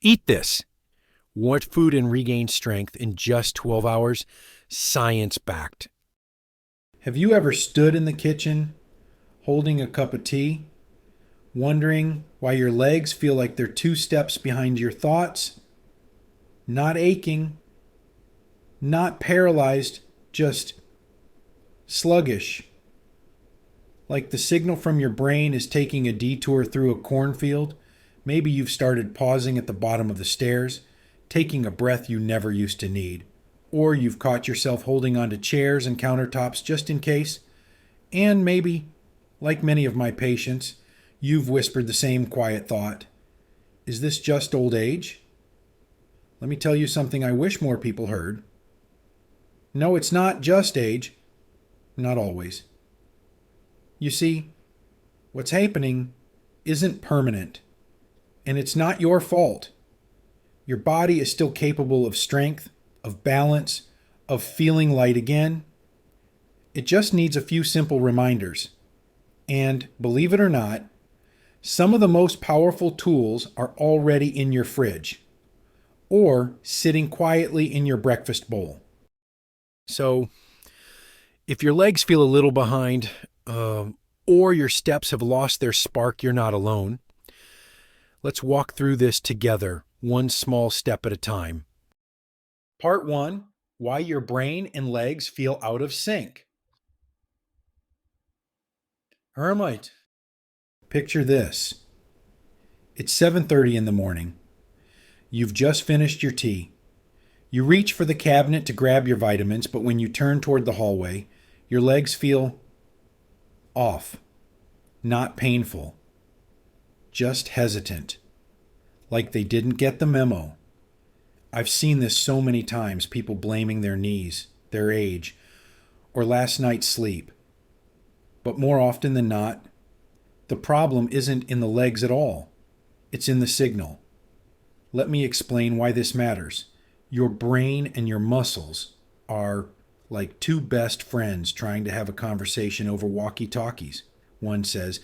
Eat this. Want food and regain strength in just 12 hours? Science backed. Have you ever stood in the kitchen holding a cup of tea, wondering why your legs feel like they're two steps behind your thoughts? Not aching, not paralyzed, just sluggish. Like the signal from your brain is taking a detour through a cornfield. Maybe you've started pausing at the bottom of the stairs, taking a breath you never used to need. Or you've caught yourself holding onto chairs and countertops just in case. And maybe, like many of my patients, you've whispered the same quiet thought. Is this just old age? Let me tell you something I wish more people heard. No, it's not just age. Not always. You see, what's happening isn't permanent, and it's not your fault. Your body is still capable of strength, of balance, of feeling light again. It just needs a few simple reminders. And believe it or not, some of the most powerful tools are already in your fridge or sitting quietly in your breakfast bowl. So, if your legs feel a little behind, or your steps have lost their spark, you're not alone. Let's walk through this together, one small step at a time. Part 1, why your brain and legs feel out of sync. Hermite, picture this. It's 7:30 in the morning. You've just finished your tea. You reach for the cabinet to grab your vitamins, but when you turn toward the hallway, your legs feel off, not painful, just hesitant, like they didn't get the memo. I've seen this so many times, people blaming their knees, their age, or last night's sleep. But more often than not, the problem isn't in the legs at all. It's in the signal. Let me explain why this matters. Your brain and your muscles are like two best friends trying to have a conversation over walkie-talkies. One says,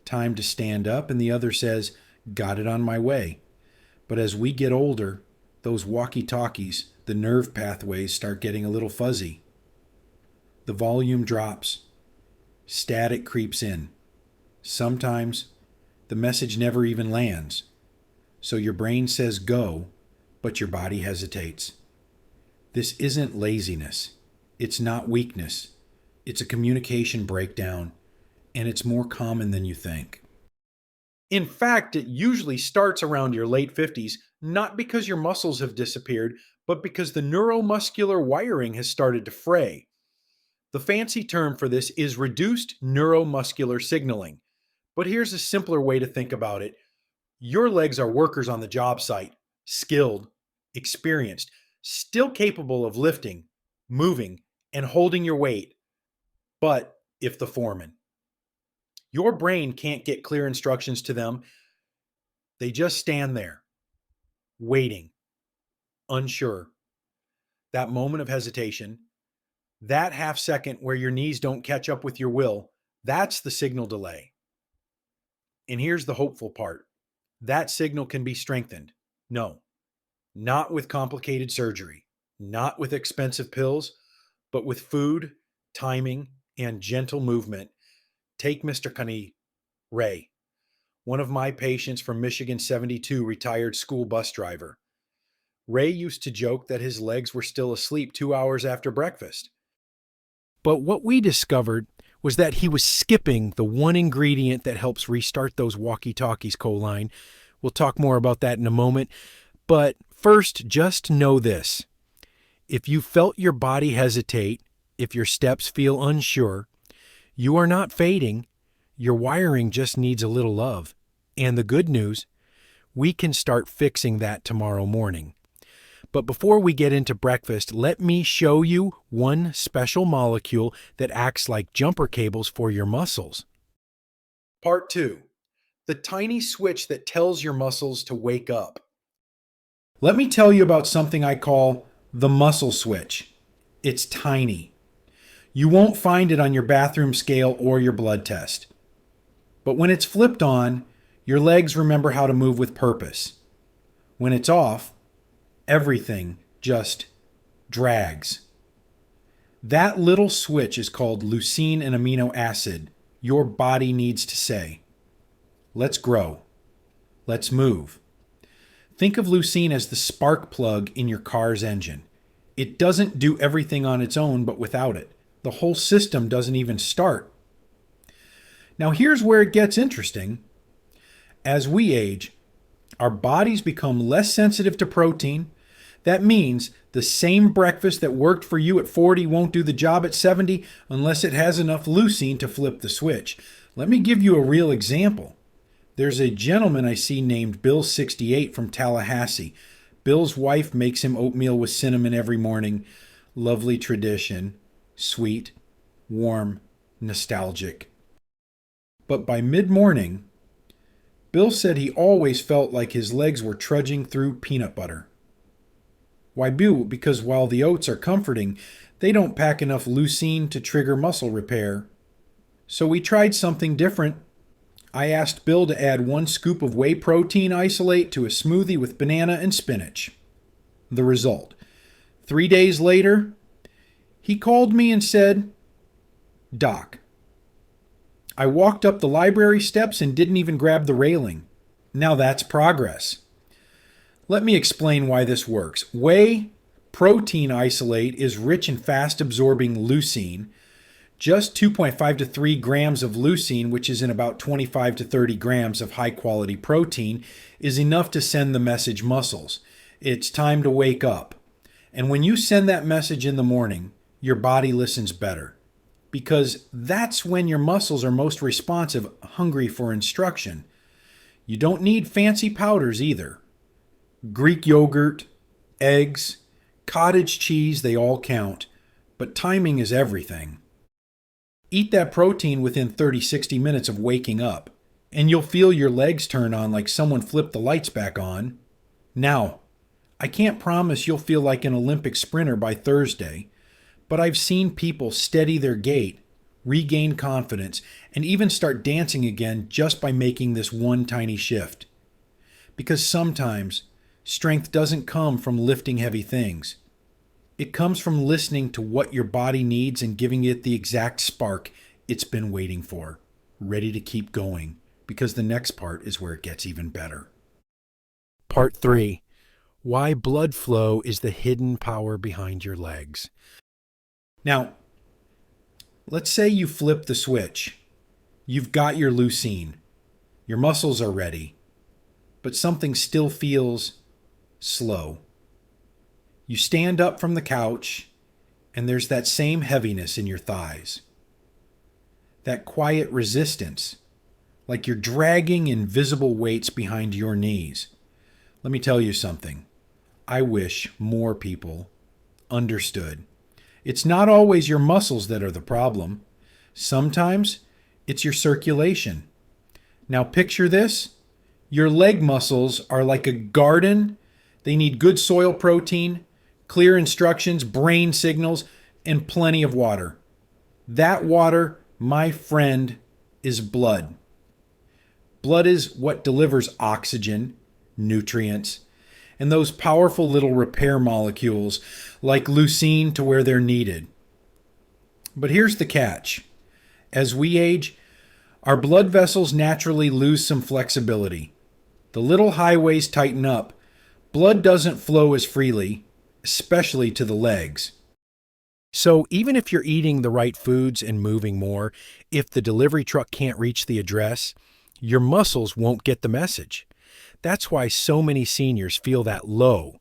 time to stand up, and the other says, got it on my way. But as we get older, those walkie-talkies, the nerve pathways start getting a little fuzzy. The volume drops. Static creeps in. Sometimes the message never even lands. So your brain says go, but your body hesitates. This isn't laziness. It's not weakness. It's a communication breakdown, and it's more common than you think. In fact, it usually starts around your late 50s, not because your muscles have disappeared, but because the neuromuscular wiring has started to fray. The fancy term for this is reduced neuromuscular signaling. But here's a simpler way to think about it. Your legs are workers on the job site, skilled, experienced, still capable of lifting, moving, and holding your weight. But if the foreman. Your brain can't get clear instructions to them. They just stand there, waiting, unsure. That moment of hesitation, that half second where your knees don't catch up with your will, that's the signal delay. And here's the hopeful part. That signal can be strengthened. No, not with complicated surgery, not with expensive pills, but with food, timing, and gentle movement. Take Mr. Kani, Ray, one of my patients from Michigan 72, retired school bus driver. Ray used to joke that his legs were still asleep 2 hours after breakfast. But what we discovered was that he was skipping the one ingredient that helps restart those walkie-talkies, choline. We'll talk more about that in a moment. But first, just know this. If you felt your body hesitate, if your steps feel unsure, you are not fading. Your wiring just needs a little love. And the good news, we can start fixing that tomorrow morning. But before we get into breakfast, let me show you one special molecule that acts like jumper cables for your muscles. Part 2. The tiny switch that tells your muscles to wake up. Let me tell you about something I call the muscle switch. It's tiny. You won't find it on your bathroom scale or your blood test. But when it's flipped on, your legs remember how to move with purpose. When it's off, everything just drags. That little switch is called leucine and amino acid. Your body needs to say, let's grow. Let's move. Think of leucine as the spark plug in your car's engine. It doesn't do everything on its own, but without it, the whole system doesn't even start. Now here's where it gets interesting. As we age, our bodies become less sensitive to protein. That means the same breakfast that worked for you at 40 won't do the job at 70 unless it has enough leucine to flip the switch. Let me give you a real example. There's a gentleman I see named Bill 68 from Tallahassee. Bill's wife makes him oatmeal with cinnamon every morning. Lovely tradition. Sweet, warm, nostalgic. But by mid-morning, Bill said he always felt like his legs were trudging through peanut butter. Why, Bill? Because while the oats are comforting, they don't pack enough leucine to trigger muscle repair. So we tried something different. I asked Bill to add 1 scoop of whey protein isolate to a smoothie with banana and spinach. The result: 3 days later, he called me and said, "Doc, I walked up the library steps and didn't even grab the railing. Now that's progress." Let me explain why this works. Whey protein isolate is rich in fast-absorbing leucine. Just 2.5 to 3 grams of leucine, which is in about 25 to 30 grams of high-quality protein, is enough to send the message muscles. It's time to wake up. And when you send that message in the morning, your body listens better. Because that's when your muscles are most responsive, hungry for instruction. You don't need fancy powders either. Greek yogurt, eggs, cottage cheese, they all count. But timing is everything. Eat that protein within 30-60 minutes of waking up, and you'll feel your legs turn on like someone flipped the lights back on. Now, I can't promise you'll feel like an Olympic sprinter by Thursday, but I've seen people steady their gait, regain confidence, and even start dancing again just by making this one tiny shift. Because sometimes strength doesn't come from lifting heavy things. It comes from listening to what your body needs and giving it the exact spark it's been waiting for, ready to keep going, because the next part is where it gets even better. Part 3. Why blood flow is the hidden power behind your legs. Now, let's say you flip the switch. You've got your leucine. Your muscles are ready. But something still feels slow. You stand up from the couch, and there's that same heaviness in your thighs. That quiet resistance, like you're dragging invisible weights behind your knees. Let me tell you something. I wish more people understood. It's not always your muscles that are the problem. Sometimes it's your circulation. Now picture this. Your leg muscles are like a garden. They need good soil protein, clear instructions, brain signals, and plenty of water. That water, my friend, is blood. Blood is what delivers oxygen, nutrients, and those powerful little repair molecules like leucine to where they're needed. But here's the catch. As we age, our blood vessels naturally lose some flexibility. The little highways tighten up. Blood doesn't flow as freely, especially to the legs. So even if you're eating the right foods and moving more, if the delivery truck can't reach the address, your muscles won't get the message. That's why so many seniors feel that low,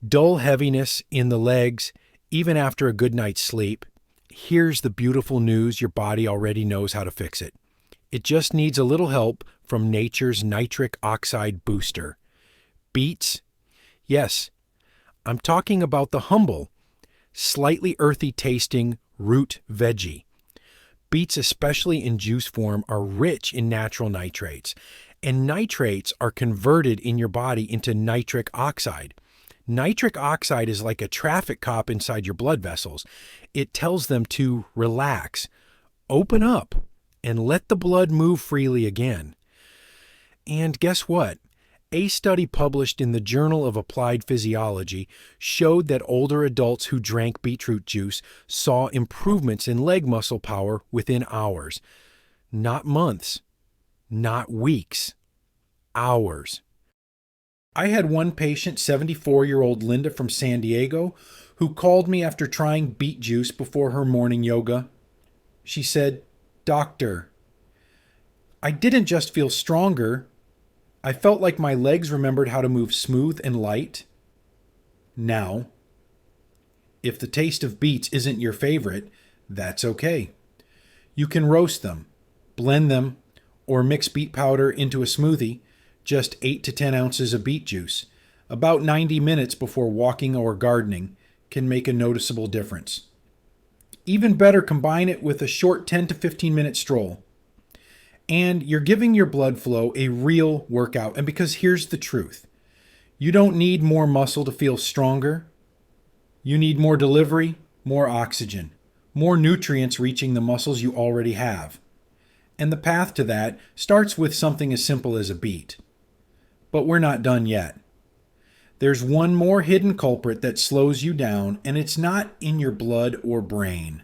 dull heaviness in the legs, even after a good night's sleep. Here's the beautiful news: your body already knows how to fix it. It just needs a little help from nature's nitric oxide booster. Beets? Yes, I'm talking about the humble, slightly earthy tasting root veggie. Beets, especially in juice form, are rich in natural nitrates, and nitrates are converted in your body into nitric oxide. Nitric oxide is like a traffic cop inside your blood vessels. It tells them to relax, open up, and let the blood move freely again. And guess what? A study published in the Journal of Applied Physiology showed that older adults who drank beetroot juice saw improvements in leg muscle power within hours. Not months, not weeks, hours. I had one patient, 74-year-old Linda from San Diego, who called me after trying beet juice before her morning yoga. She said, "Doctor, I didn't just feel stronger. I felt like my legs remembered how to move smooth and light." Now, if the taste of beets isn't your favorite, that's okay. You can roast them, blend them, or mix beet powder into a smoothie, just 8 to 10 ounces of beet juice, about 90 minutes before walking or gardening, can make a noticeable difference. Even better, combine it with a short 10 to 15 minute stroll. And you're giving your blood flow a real workout. And because here's the truth, you don't need more muscle to feel stronger. You need more delivery, more oxygen, more nutrients reaching the muscles you already have. And the path to that starts with something as simple as a beet. But we're not done yet. There's one more hidden culprit that slows you down, and it's not in your blood or brain.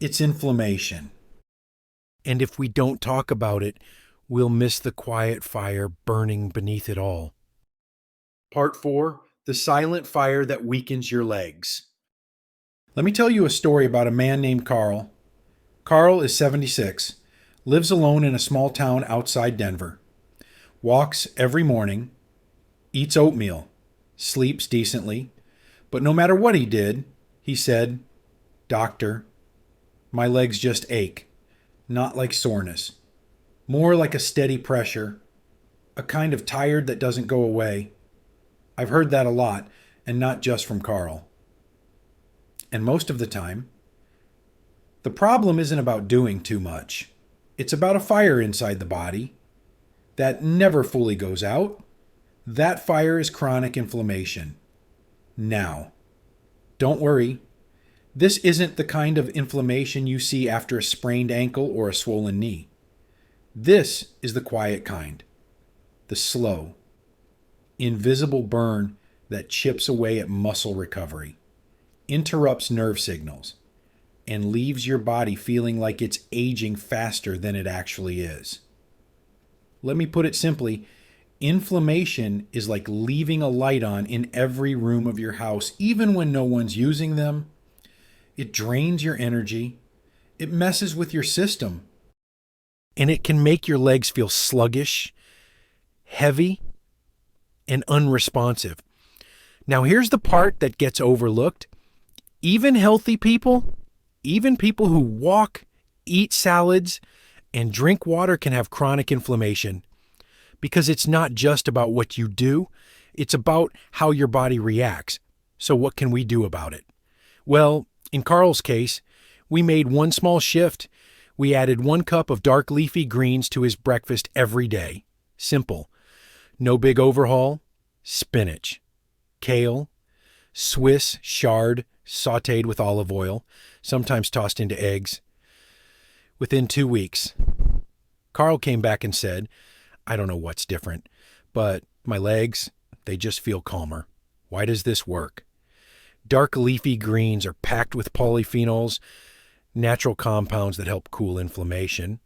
It's inflammation. And if we don't talk about it, we'll miss the quiet fire burning beneath it all. Part 4, the silent fire that weakens your legs. Let me tell you a story about a man named Carl. Carl is 76, lives alone in a small town outside Denver, walks every morning, eats oatmeal, sleeps decently, but no matter what he did, he said, "Doctor, my legs just ache, not like soreness, more like a steady pressure, a kind of tired that doesn't go away." I've heard that a lot, and not just from Carl. And most of the time, the problem isn't about doing too much. It's about a fire inside the body that never fully goes out. That fire is chronic inflammation. Now, don't worry. This isn't the kind of inflammation you see after a sprained ankle or a swollen knee. This is the quiet kind, the slow, invisible burn that chips away at muscle recovery, interrupts nerve signals, and leaves your body feeling like it's aging faster than it actually is. Let me put it simply, inflammation is like leaving a light on in every room of your house, even when no one's using them. It drains your energy. It messes with your system. And it can make your legs feel sluggish, heavy, and unresponsive. Now, here's the part that gets overlooked. Even healthy people, even people who walk, eat salads, and drink water can have chronic inflammation. Because it's not just about what you do, it's about how your body reacts. So what can we do about it? Well, in Carl's case, we made one small shift. We added 1 cup of dark leafy greens to his breakfast every day. Simple. No big overhaul. Spinach, kale, Swiss chard sautéed with olive oil, sometimes tossed into eggs. Within 2 weeks, Carl came back and said, "I don't know what's different, but my legs, they just feel calmer. Why does this work?" Dark leafy greens are packed with polyphenols, natural compounds that help cool inflammation.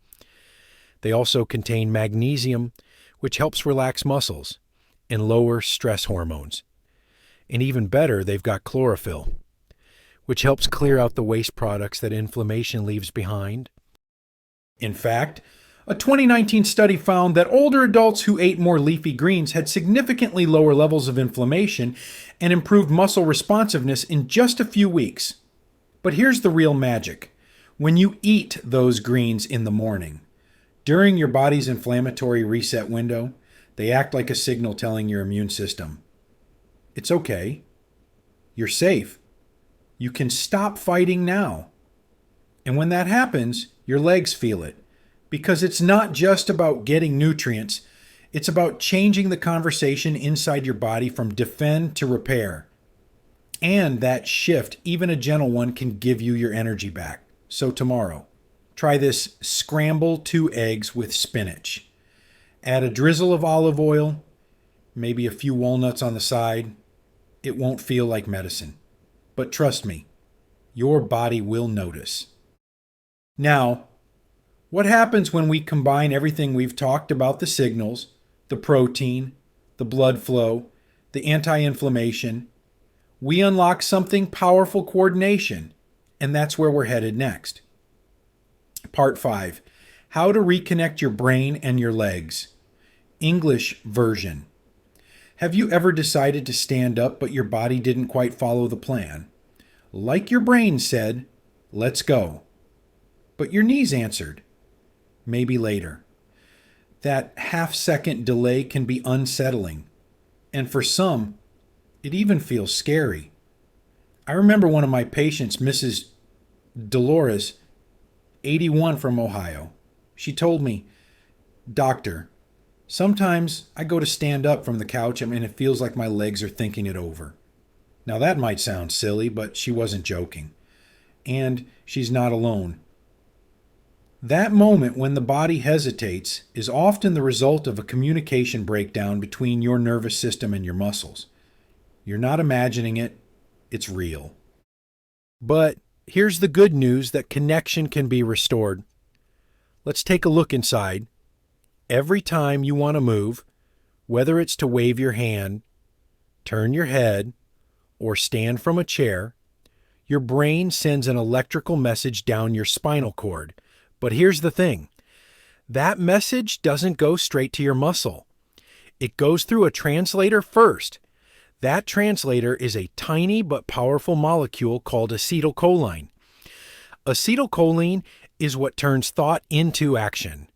They also contain magnesium, which helps relax muscles and lower stress hormones. And even better, they've got chlorophyll, which helps clear out the waste products that inflammation leaves behind. In fact, a 2019 study found that older adults who ate more leafy greens had significantly lower levels of inflammation and improved muscle responsiveness in just a few weeks. But here's the real magic. When you eat those greens in the morning, during your body's inflammatory reset window, they act like a signal telling your immune system, it's okay. You're safe. You can stop fighting now. And when that happens, your legs feel it. Because it's not just about getting nutrients, it's about changing the conversation inside your body from defend to repair. And that shift, even a gentle one, can give you your energy back. So tomorrow, try this scramble 2 eggs with spinach. Add a drizzle of olive oil, maybe a few walnuts on the side. It won't feel like medicine. But trust me, your body will notice. Now, what happens when we combine everything we've talked about, the signals, the protein, the blood flow, the anti-inflammation? We unlock something powerful: coordination, and that's where we're headed next. Part 5, how to reconnect your brain and your legs. English version. Have you ever decided to stand up but your body didn't quite follow the plan? Like your brain said, let's go. But your knees answered, maybe later. That half-second delay can be unsettling, and for some, it even feels scary. I remember one of my patients, Mrs. Dolores, 81, from Ohio. She told me, "Doctor, sometimes I go to stand up from the couch and it feels like my legs are thinking it over." Now that might sound silly, but she wasn't joking. And she's not alone. That moment when the body hesitates is often the result of a communication breakdown between your nervous system and your muscles. You're not imagining it, it's real. But here's the good news that connection can be restored. Let's take a look inside. Every time you want to move, whether it's to wave your hand, turn your head, or stand from a chair, your brain sends an electrical message down your spinal cord. But here's the thing. That message doesn't go straight to your muscle. It goes through a translator first. That translator is a tiny but powerful molecule called acetylcholine. Acetylcholine is what turns thought into action.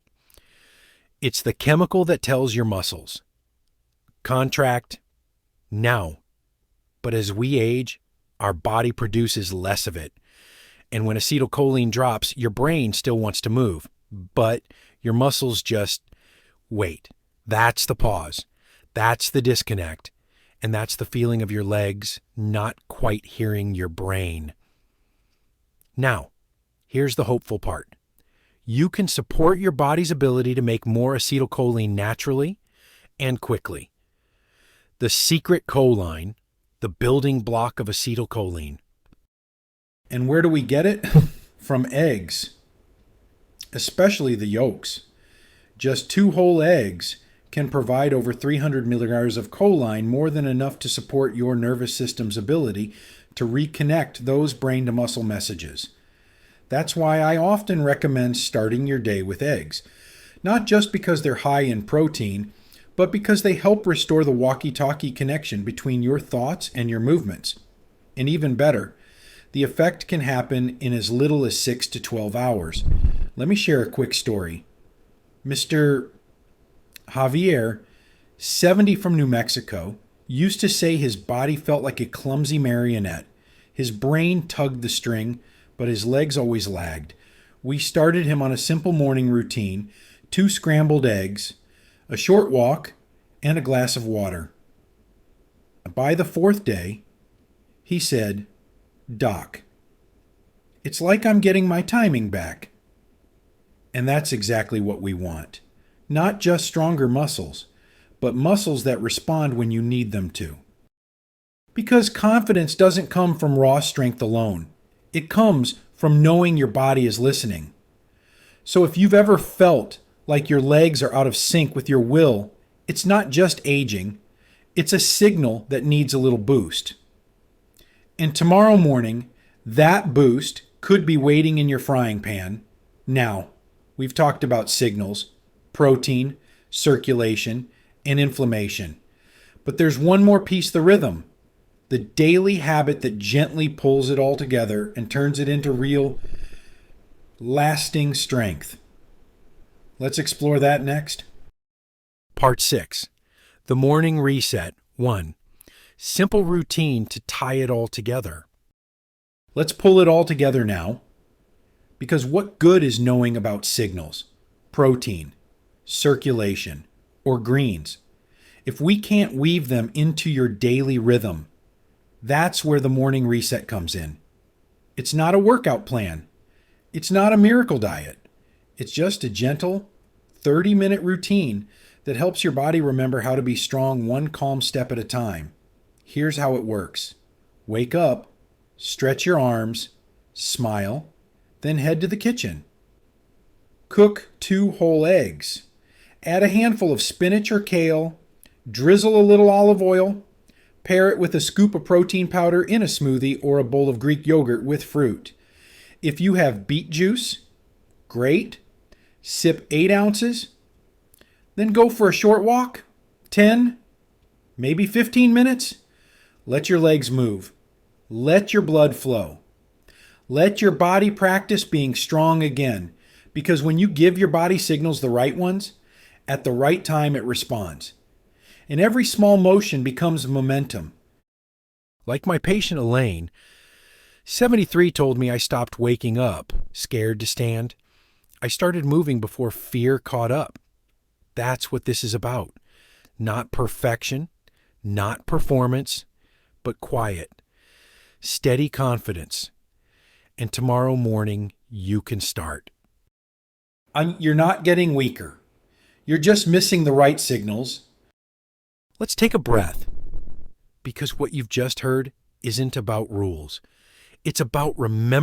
It's the chemical that tells your muscles, contract now. But as we age, our body produces less of it. And when acetylcholine drops, your brain still wants to move, but your muscles just wait. That's the pause. That's the disconnect. And that's the feeling of your legs not quite hearing your brain. Now, here's the hopeful part. You can support your body's ability to make more acetylcholine naturally and quickly. The secret choline, the building block of acetylcholine. And where do we get it? From eggs, especially the yolks. Just 2 whole eggs can provide over 300 milligrams of choline, more than enough to support your nervous system's ability to reconnect those brain-to-muscle messages. That's why I often recommend starting your day with eggs, not just because they're high in protein, but because they help restore the walkie-talkie connection between your thoughts and your movements. And even better, the effect can happen in as little as 6 to 12 hours. Let me share a quick story. Mr. Javier, 70, from New Mexico, used to say his body felt like a clumsy marionette. His brain tugged the string, but his legs always lagged. We started him on a simple morning routine: 2 scrambled eggs, a short walk, and a glass of water. By the 4th day, he said, "Doc, it's like I'm getting my timing back." And that's exactly what we want. Not just stronger muscles, but muscles that respond when you need them to. Because confidence doesn't come from raw strength alone. It comes from knowing your body is listening. So if you've ever felt like your legs are out of sync with your will, it's not just aging. It's a signal that needs a little boost. And tomorrow morning, that boost could be waiting in your frying pan. Now, we've talked about signals, protein, circulation, and inflammation. But there's one more piece: the rhythm. The daily habit that gently pulls it all together and turns it into real, lasting strength. Let's explore that next. Part 6. The morning reset. 1. Simple routine to tie it all together. Let's pull it all together now. Because what good is knowing about signals, protein, circulation, or greens if we can't weave them into your daily rhythm? That's where the morning reset comes in. It's not a workout plan. It's not a miracle diet. It's just a gentle 30-minute routine that helps your body remember how to be strong one calm step at a time. Here's how it works. Wake up, stretch your arms, smile, then head to the kitchen. Cook 2 whole eggs. Add a handful of spinach or kale, drizzle a little olive oil, pair it with a scoop of protein powder in a smoothie or a bowl of Greek yogurt with fruit. If you have beet juice, great. Sip 8 ounces, then go for a short walk, 10, maybe 15 minutes. Let your legs move. Let your blood flow. Let your body practice being strong again, because when you give your body signals the right ones, at the right time it responds. And every small motion becomes momentum. Like my patient Elaine, 73 told me I stopped waking up, scared to stand. I started moving before fear caught up. That's what this is about. Not perfection, not performance, but quiet, steady confidence. And tomorrow morning, you can start. You're not getting weaker. You're just missing the right signals. Let's take a breath, because what you've just heard isn't about rules. It's about remembering